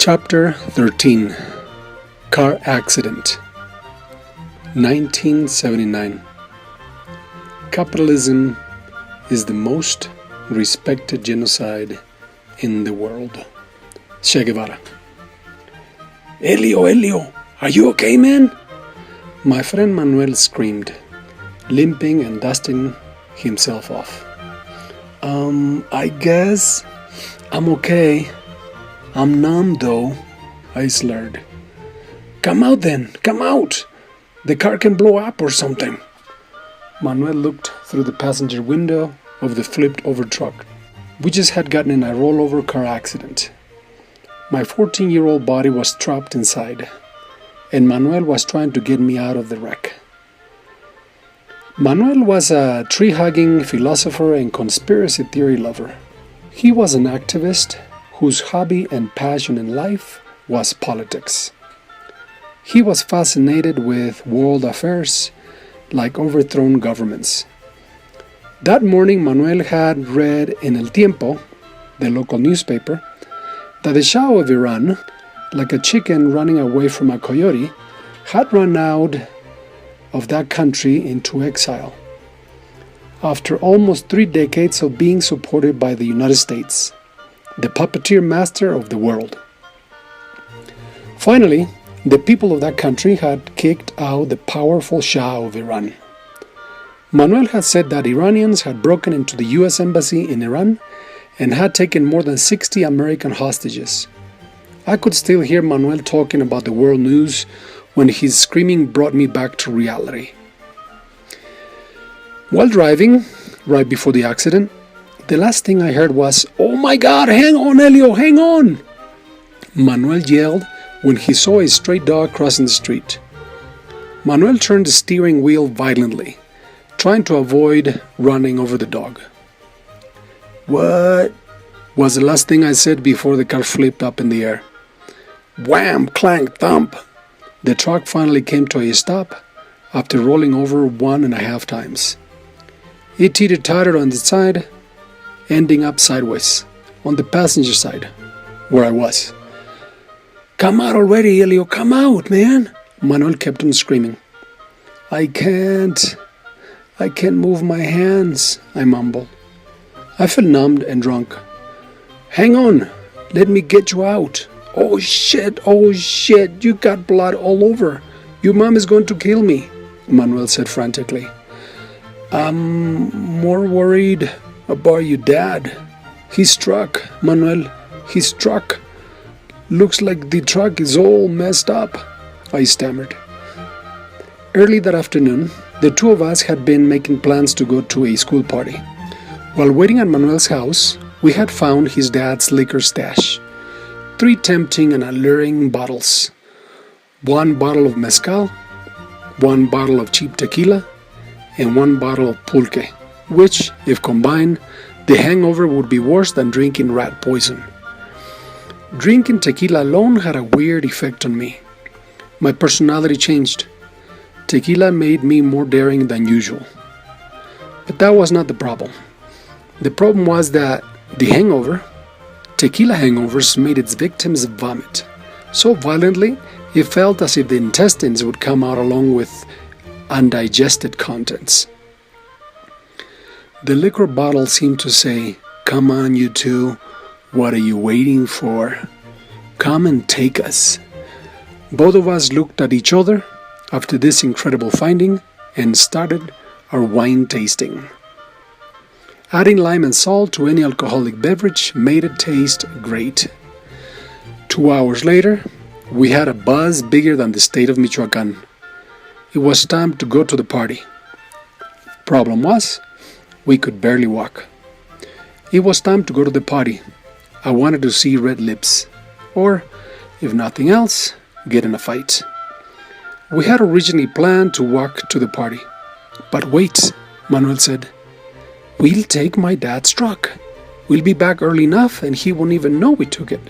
Chapter 13 Car Accident 1979 Capitalism is the most respected genocide in the world. Che Guevara. Elio, are you okay, man? My friend Manuel screamed, limping and dusting himself off. I guess I'm okay. I'm numb though, I slurred. Come out then, come out! The car can blow up or something. Manuel looked through the passenger window of the flipped-over truck. We just had gotten in a rollover car accident. My 14-year-old body was trapped inside, and Manuel was trying to get me out of the wreck. Manuel was a tree-hugging philosopher and conspiracy theory lover. He was an activist whose hobby and passion in life was politics. He was fascinated with world affairs, like overthrown governments. That morning, Manuel had read in El Tiempo, the local newspaper, that the Shah of Iran, like a chicken running away from a coyote, had run out of that country into exile, after almost 3 decades of being supported by the United States, the puppeteer master of the world. Finally, the people of that country had kicked out the powerful Shah of Iran. Manuel had said that Iranians had broken into the U.S. Embassy in Iran and had taken more than 60 American hostages. I could still hear Manuel talking about the world news when his screaming brought me back to reality. While driving, right before the accident, the last thing I heard was, "Oh my God, hang on, Elio, hang on!" Manuel yelled when he saw a stray dog crossing the street. Manuel turned the steering wheel violently, trying to avoid running over the dog. "What?" was the last thing I said before the car flipped up in the air. Wham! Clank! Thump! The truck finally came to a stop after rolling over 1.5 times. It teeter-tottered on the side, ending up sideways, on the passenger side, where I was. "Come out already, Elio, come out, man!" Manuel kept on screaming. I can't move my hands," I mumbled. I felt numbed and drunk. "Hang on, let me get you out." Oh shit, you got blood all over. Your mom is going to kill me," Manuel said frantically. "I'm more worried about your dad. He's struck, Manuel. He's struck. Looks like the truck is all messed up," I stammered. Early that afternoon, the two of us had been making plans to go to a school party. While waiting at Manuel's house, we had found his dad's liquor stash. 3 tempting and alluring bottles. 1 bottle of mezcal, 1 bottle of cheap tequila, and 1 bottle of pulque, which, if combined, the hangover would be worse than drinking rat poison. Drinking tequila alone had a weird effect on me. My personality changed. Tequila made me more daring than usual. But that was not the problem. The problem was that the hangover, tequila hangovers, made its victims vomit so violently it felt as if the intestines would come out along with undigested contents. The liquor bottle seemed to say, "Come on, you two, what are you waiting for? Come and take us." Both of us looked at each other after this incredible finding and started our wine tasting. Adding lime and salt to any alcoholic beverage made it taste great. 2 hours later, we had a buzz bigger than the state of Michoacán. It was time to go to the party. Problem was, we could barely walk. It was time to go to the party. I wanted to see red lips, or, if nothing else, get in a fight. We had originally planned to walk to the party. But wait, Manuel said. "We'll take my dad's truck. We'll be back early enough and he won't even know we took it."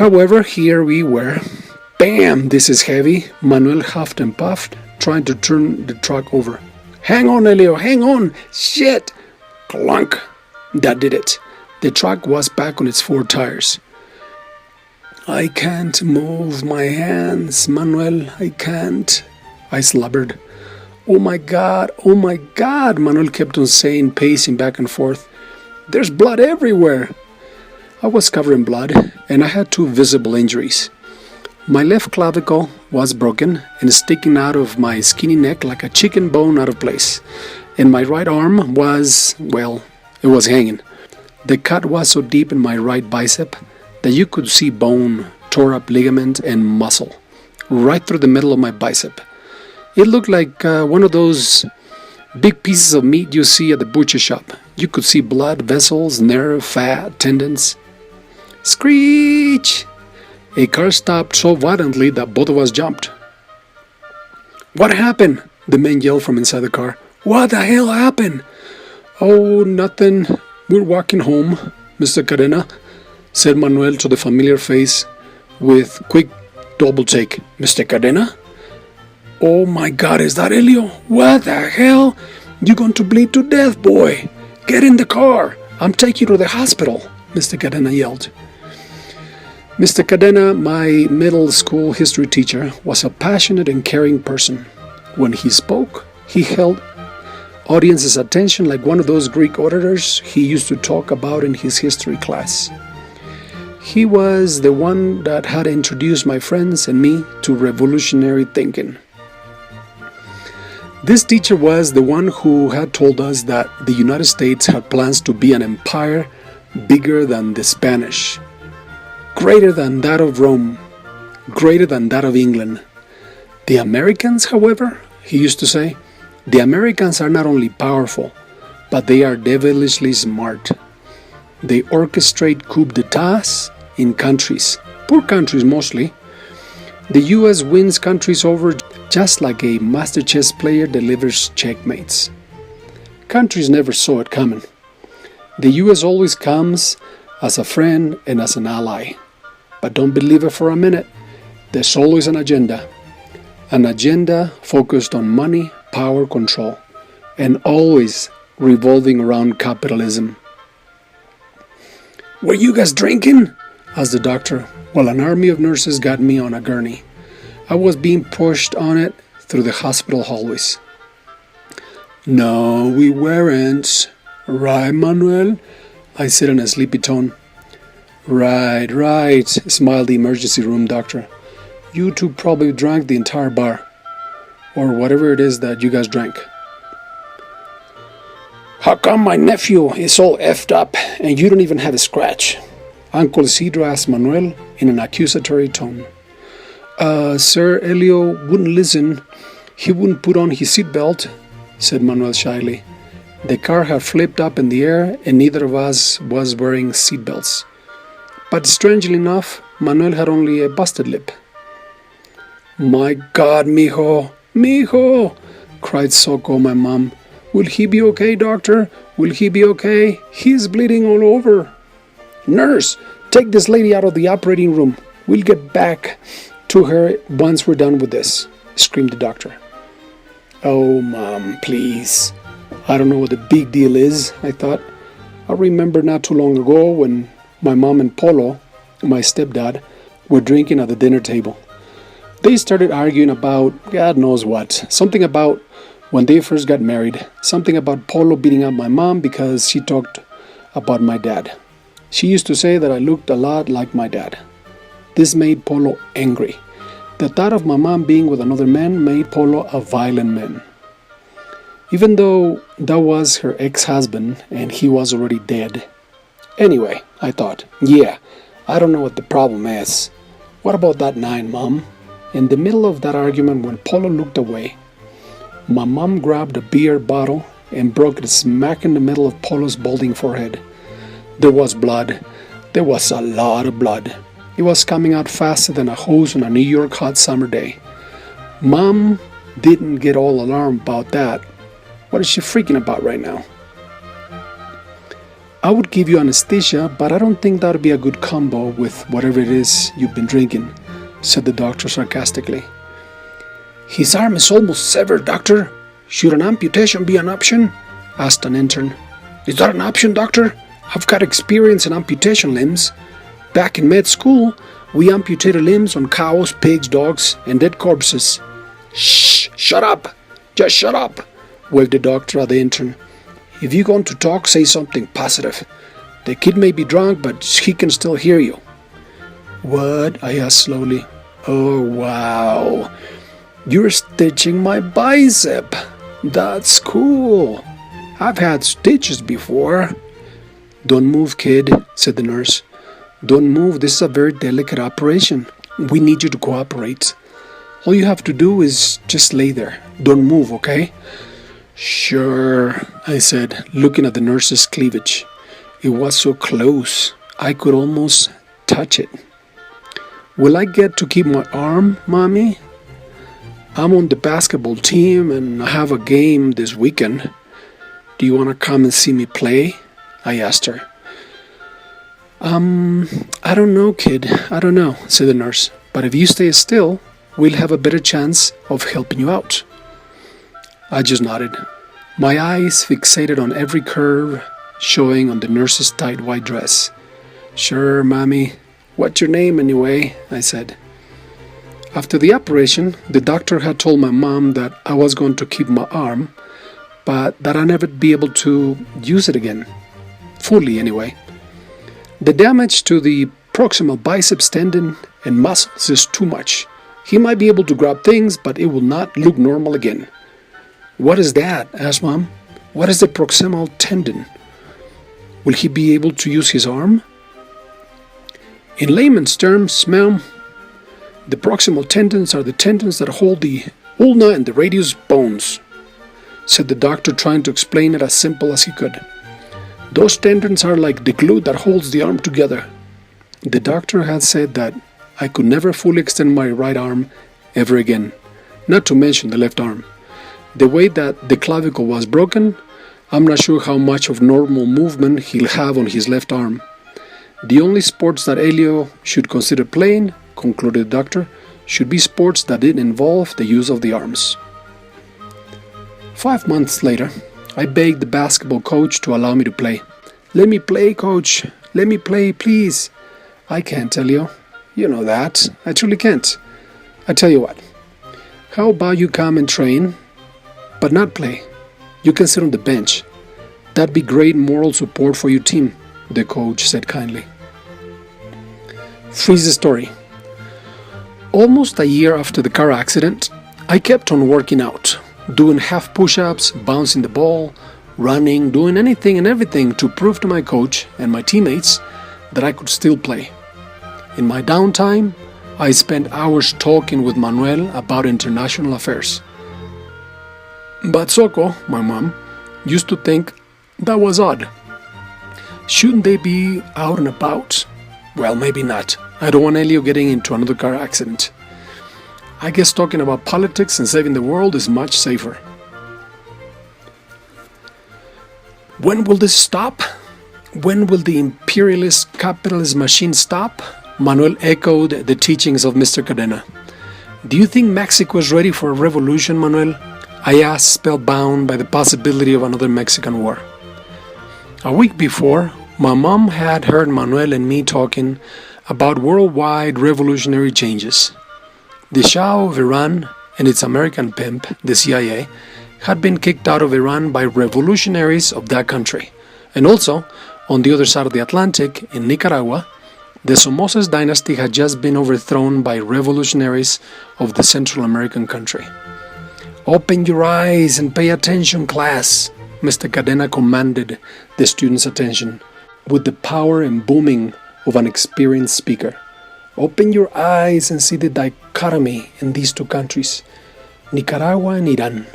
However, here we were. Bam! "This is heavy." Manuel huffed and puffed, trying to turn the truck over. "Hang on, Elio, hang on! Shit!" Clunk! That did it. The truck was back on its 4 tires. I can't move my hands, Manuel, I can't, I slobbered. Oh my God, Manuel kept on saying, pacing back and forth. There's blood everywhere. I was covered in blood, and I had 2 visible injuries. My left clavicle was broken and sticking out of my skinny neck like a chicken bone out of place, and my right arm was, well, it was hanging. The cut was so deep in my right bicep that you could see bone, tore up ligament, and muscle right through the middle of my bicep. It looked like one of those big pieces of meat you see at the butcher shop. You could see blood, vessels, nerve, fat, tendons. Screech! A car stopped so violently that both of us jumped. What happened? The men yelled from inside the car. What the hell happened? Oh, nothing. We're walking home, Mr. Cadena, said Manuel to the familiar face with quick double take. Mr. Cadena? Oh my God, is that Elio? What the hell? You're going to bleed to death, boy. Get in the car. I'm taking you to the hospital, Mr. Cadena yelled. Mr. Cadena, my middle school history teacher, was a passionate and caring person. When he spoke, he held audience's attention like one of those Greek orators he used to talk about in his history class. He was the one that had introduced my friends and me to revolutionary thinking. This teacher was the one who had told us that the United States had plans to be an empire bigger than the Spanish, greater than that of Rome, greater than that of England. The Americans, however, he used to say, the Americans are not only powerful, but they are devilishly smart. They orchestrate coup d'etats in countries, poor countries mostly. The US wins countries over just like a master chess player delivers checkmates. Countries never saw it coming. The US always comes as a friend and as an ally. But don't believe it for a minute. There's always an agenda. An agenda focused on money, power, control, and always revolving around capitalism. Were you guys drinking? Asked the doctor, while an army of nurses got me on a gurney. I was being pushed on it through the hospital hallways. No, we weren't. Right, Manuel? I said in a sleepy tone. Right, smiled the emergency room doctor. You two probably drank the entire bar, or whatever it is that you guys drank. How come my nephew is all effed up and you don't even have a scratch? Uncle Isidro asked Manuel in an accusatory tone. Sir, Elio wouldn't listen. He wouldn't put on his seatbelt, said Manuel shyly. The car had flipped up in the air and neither of us was wearing seatbelts. But strangely enough, Manuel had only a busted lip. My God, mijo, cried Soko, my mom. Will he be okay, doctor? Will he be okay? He's bleeding all over. Nurse, take this lady out of the operating room. We'll get back to her once we're done with this, screamed the doctor. Oh, Mom, please. I don't know what the big deal is, I thought. I remember not too long ago when my mom and Polo, my stepdad, were drinking at the dinner table. They started arguing about God knows what. Something about when they first got married. Something about Polo beating up my mom because she talked about my dad. She used to say that I looked a lot like my dad. This made Polo angry. The thought of my mom being with another man made Polo a violent man. Even though that was her ex-husband and he was already dead. Anyway, I thought, yeah, I don't know what the problem is. What about that 9, Mom? In the middle of that argument, when Polo looked away, my mom grabbed a beer bottle and broke it smack in the middle of Polo's balding forehead. There was blood. There was a lot of blood. It was coming out faster than a hose on a New York hot summer day. Mom didn't get all alarmed about that. What is she freaking about right now? I would give you anesthesia, but I don't think that would be a good combo with whatever it is you've been drinking, said the doctor sarcastically. His arm is almost severed, doctor. Should an amputation be an option? Asked an intern. Is that an option, doctor? I've got experience in amputation limbs. Back in med school, We amputated limbs on cows, pigs, dogs, and dead corpses. Shh! Shut up! Just shut up! Wailed the doctor at the intern. If you're going to talk, say something positive. The kid may be drunk, but he can still hear you. What? I asked slowly. Oh, wow. You're stitching my bicep. That's cool. I've had stitches before. Don't move, kid, said the nurse. Don't move. This is a very delicate operation. We need you to cooperate. All you have to do is just lay there. Don't move, okay? Sure, I said, looking at the nurse's cleavage. It was so close. I could almost touch it. Will I get to keep my arm, Mommy? I'm on the basketball team and I have a game this weekend. Do you want to come and see me play? I asked her. I don't know, kid. I don't know, said the nurse. But if you stay still, we'll have a better chance of helping you out. I just nodded, my eyes fixated on every curve showing on the nurse's tight white dress. Sure, Mommy. What's your name anyway? I said. After the operation, the doctor had told my mom that I was going to keep my arm, but that I'd never be able to use it again. Fully, anyway. The damage to the proximal biceps tendon and muscles is too much. He might be able to grab things, but it will not look normal again. What is that? Asked Mom. What is the proximal tendon? Will he be able to use his arm? In layman's terms, Ma'am, the proximal tendons are the tendons that hold the ulna and the radius bones, said the doctor, trying to explain it as simple as he could. Those tendons are like the glue that holds the arm together. The doctor had said that I could never fully extend my right arm ever again, not to mention the left arm. The way that the clavicle was broken, I'm not sure how much of normal movement he'll have on his left arm. The only sports that Elio should consider playing, concluded the doctor, should be sports that didn't involve the use of the arms. 5 months later, I begged the basketball coach to allow me to play. Let me play, coach. Let me play, please. I can't, Elio. You know that. I truly can't. I tell you what. How about you come and train, but not play? You can sit on the bench. That'd be great moral support for your team, the coach said kindly. Freeze the story. Almost a year after the car accident, I kept on working out, doing half push-ups, bouncing the ball, running, doing anything and everything to prove to my coach and my teammates that I could still play. In my downtime, I spent hours talking with Manuel about international affairs. But Soko, my mom, used to think that was odd. Shouldn't they be out and about? Well, maybe not. I don't want Elio getting into another car accident. I guess talking about politics and saving the world is much safer. When will this stop? When will the imperialist capitalist machine stop? Manuel echoed the teachings of Mr. Cadena. Do you think Mexico is ready for a revolution, Manuel? I asked, spellbound by the possibility of another Mexican war. A week before, my mom had heard Manuel and me talking about worldwide revolutionary changes. The Shah of Iran and its American pimp, the CIA, had been kicked out of Iran by revolutionaries of that country. And also, on the other side of the Atlantic, in Nicaragua, the Somozas dynasty had just been overthrown by revolutionaries of the Central American country. Open your eyes and pay attention, class, Mr. Cadena commanded the students' attention with the power and booming of an experienced speaker. Open your eyes and see the dichotomy in these two countries, Nicaragua and Iran.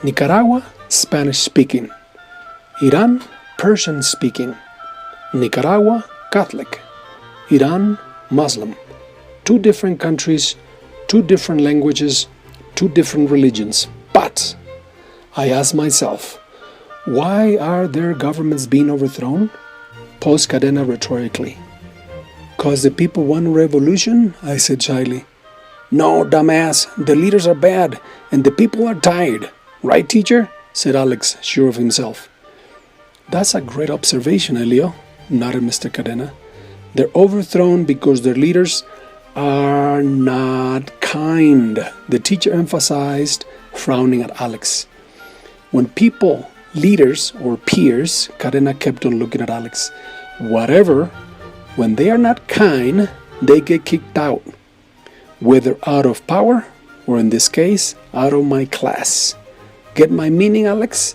Nicaragua, Spanish-speaking. Iran, Persian-speaking. Nicaragua, Catholic. Iran, Muslim. Two different countries, two different languages, two different religions. But I ask myself, why are their governments being overthrown? Posed Cadena rhetorically. "'Cause the people want revolution?" I said shyly. "No, dumbass, the leaders are bad, and the people are tired. Right, teacher?" said Alex, sure of himself. "That's a great observation, Elio," nodded Mr. Cadena. They're overthrown because their leaders are not kind. The teacher emphasized, frowning at Alex. When people, leaders or peers, Karina kept on looking at Alex. Whatever, when they are not kind, they get kicked out. Whether out of power, or in this case, out of my class. Get my meaning, Alex?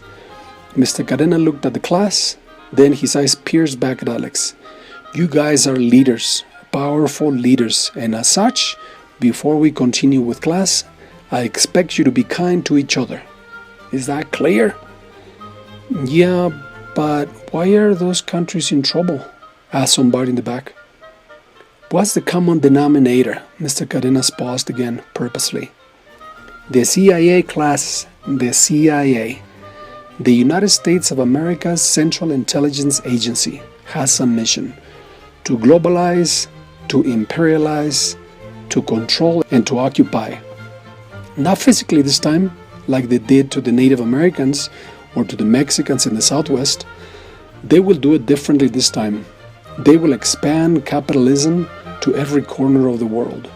Mr. Cadena looked at the class, then his eyes pierced back at Alex. You guys are leaders, powerful leaders, and as such, before we continue with class, I expect you to be kind to each other. Is that clear? Yeah, but why are those countries in trouble? Asked somebody in the back. What's the common denominator? Mr. Cadenas paused again, purposely. The CIA, class, the CIA. The United States of America's Central Intelligence Agency has a mission to globalize, to imperialize, to control, and to occupy. Not physically this time, like they did to the Native Americans or to the Mexicans in the Southwest. They will do it differently this time. They will expand capitalism to every corner of the world.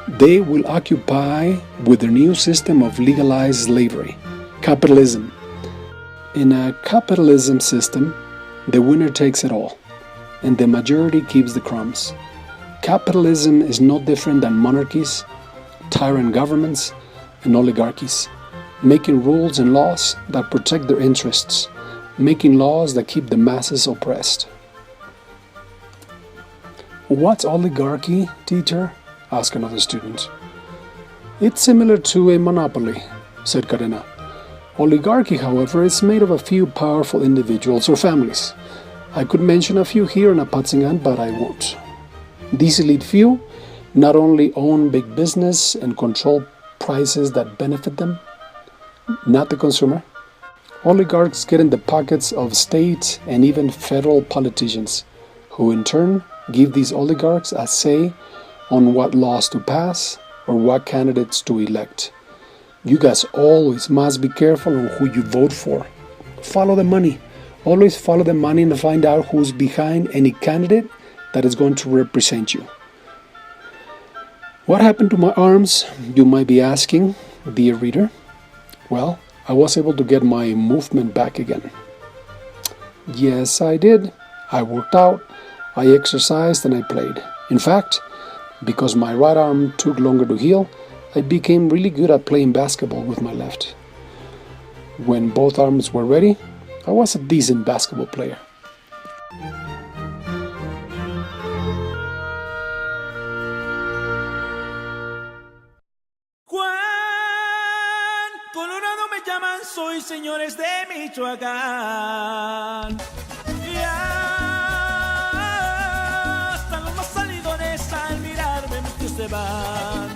They will occupy with their new system of legalized slavery, capitalism. In a capitalism system, the winner takes it all, and the majority keeps the crumbs. Capitalism is no different than monarchies, tyrant governments, and oligarchies, making rules and laws that protect their interests, making laws that keep the masses oppressed. What's oligarchy, teacher? Asked another student. It's similar to a monopoly, said Karina. Oligarchy, however, is made of a few powerful individuals or families. I could mention a few here in Apatzingan, but I won't. These elite few not only own big business and control prices that benefit them, not the consumer. Oligarchs get in the pockets of state and even federal politicians, who in turn give these oligarchs a say on what laws to pass or what candidates to elect. You guys always must be careful on who you vote for. Follow the money. Always follow the money and find out who's behind any candidate that is going to represent you. What happened to my arms, you might be asking, dear reader? Well, I was able to get my movement back again. Yes, I did. I worked out, I exercised, and I played. In fact, because my right arm took longer to heal, I became really good at playing basketball with my left. When both arms were ready, I was a decent basketball player. Juan, Colorado me llaman, soy señores de Michoacán. Ya hasta los más salidones al mirarme muchos se van.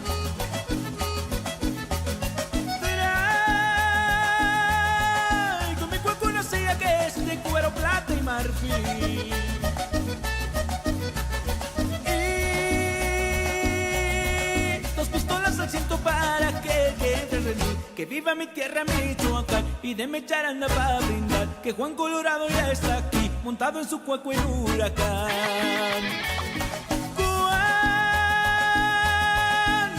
Traigo mi cuerpo una silla que es de cuero, plata y marfil. Siento para que entre rendir, que viva mi tierra Michoacán y déme charanda para brindar, que Juan Colorado ya está aquí, montado en su cuaco en huracán.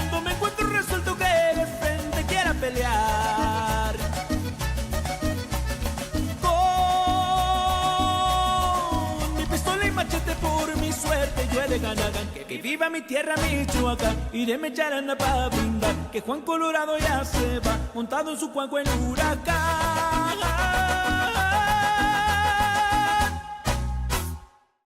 Cuando me encuentro resuelto que de frente quiera pelear, con mi pistola y machete por mi suerte yo he de ganar. Que viva mi tierra Michoacán y déme charanda para brindar, que Juan Colorado ya se va, montado en su cuenco en huracán.